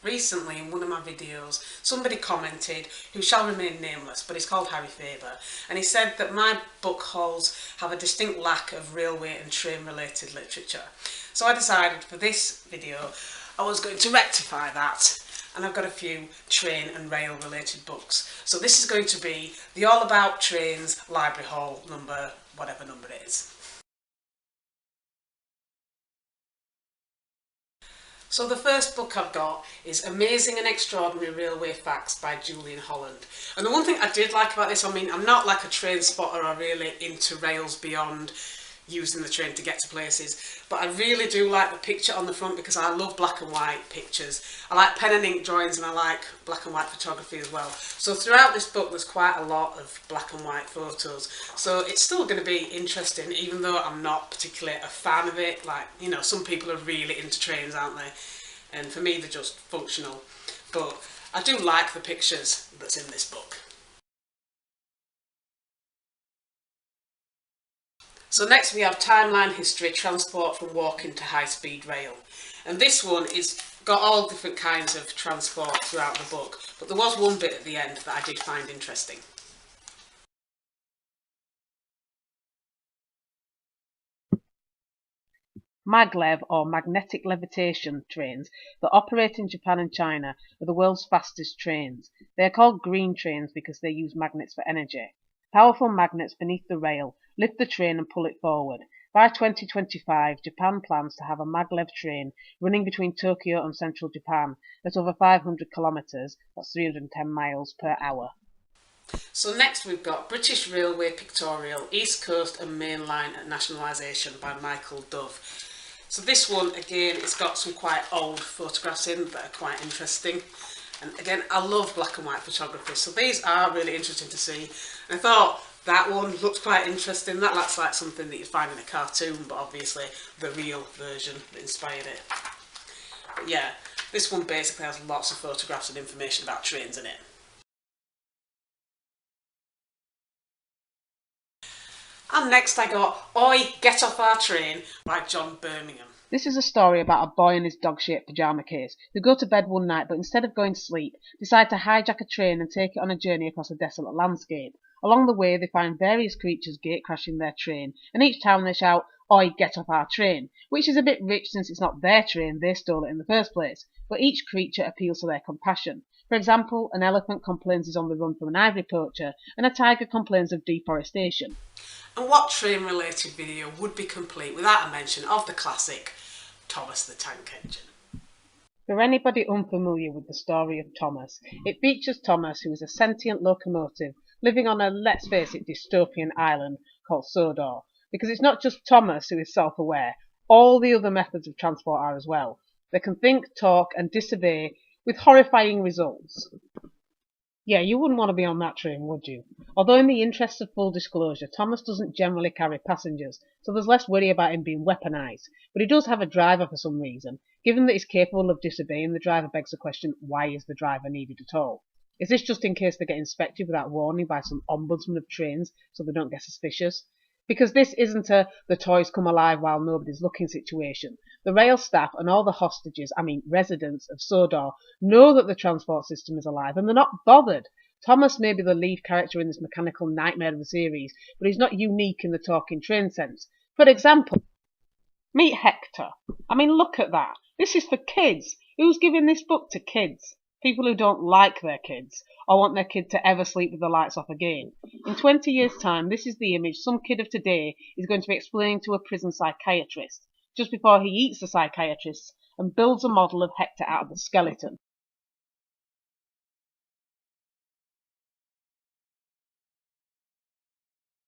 Recently, in one of my videos, somebody commented, who shall remain nameless, but he's called Harry Faber, and he said that my book hauls have a distinct lack of railway and train related literature. So I decided for this video I was going to rectify that, and I've got a few train and rail related books. So this is going to be the All About Trains library haul number, whatever number it is. So the first book I've got is Amazing and Extraordinary Railway Facts by Julian Holland. And the one thing I did like about this, I mean, I'm not like a train spotter or really into rails beyond using the train to get to places, but I really do like the picture on the front because I love black and white pictures. I like pen and ink drawings and I like black and white photography as well. So throughout this book there's quite a lot of black and white photos, so it's still going to be interesting even though I'm not particularly a fan of it. Like, you know, some people are really into trains, aren't they? And for me they're just functional, but I do like the pictures that's in this book. So next we have Timeline History, Transport from Walking to High Speed Rail. And this one is got all different kinds of transport throughout the book, but there was one bit at the end that I did find interesting. Maglev, or magnetic levitation trains that operate in Japan and China, are the world's fastest trains. They are called green trains because they use magnets for energy. Powerful magnets beneath the rail lift the train and pull it forward. By 2025, Japan plans to have a maglev train running between Tokyo and central Japan at over 500 kilometres, that's 310 miles per hour. So next we've got British Railway Pictorial, East Coast and Main Line at Nationalisation by Michael Dove. So this one, again, it's got some quite old photographs in that are quite interesting. And again, I love black and white photography, so these are really interesting to see. And I thought that one looked quite interesting. That looks like something that you'd find in a cartoon, but obviously the real version that inspired it. But yeah, this one basically has lots of photographs and information about trains in it. And next I got Oi, Get Off Our Train by John Birmingham. This is a story about a boy and his dog-shaped pyjama case who go to bed one night but instead of going to sleep decide to hijack a train and take it on a journey across a desolate landscape. Along the way they find various creatures gate-crashing their train, and each time they shout, "Oi, get off our train," which is a bit rich since it's not their train, they stole it in the first place. But each creature appeals to their compassion. For example, an elephant complains he's on the run from an ivory poacher, and a tiger complains of deforestation. And what train related video would be complete without a mention of the classic Thomas the Tank Engine? For anybody unfamiliar with the story of Thomas, it features Thomas, who is a sentient locomotive living on a, let's face it, dystopian island called Sodor. Because it's not just Thomas who is self-aware, all the other methods of transport are as well. They can think, talk and disobey with horrifying results. Yeah, you wouldn't want to be on that train, would you? Although in the interest of full disclosure, Thomas doesn't generally carry passengers, so there's less worry about him being weaponised. But he does have a driver for some reason. Given that he's capable of disobeying, the driver begs the question, why is the driver needed at all? Is this just in case they get inspected without warning by some ombudsman of trains so they don't get suspicious? Because this isn't a the toys come alive while nobody's looking situation. The rail staff and all the hostages, residents of Sodor, know that the transport system is alive and they're not bothered. Thomas may be the lead character in this mechanical nightmare of the series, but he's not unique in the talking train sense. For example, meet Hector. Look at that. This is for kids. Who's giving this book to kids? People who don't like their kids, or want their kid to ever sleep with the lights off again. In 20 years' time, this is the image some kid of today is going to be explaining to a prison psychiatrist, just before he eats the psychiatrist and builds a model of Hector out of the skeleton.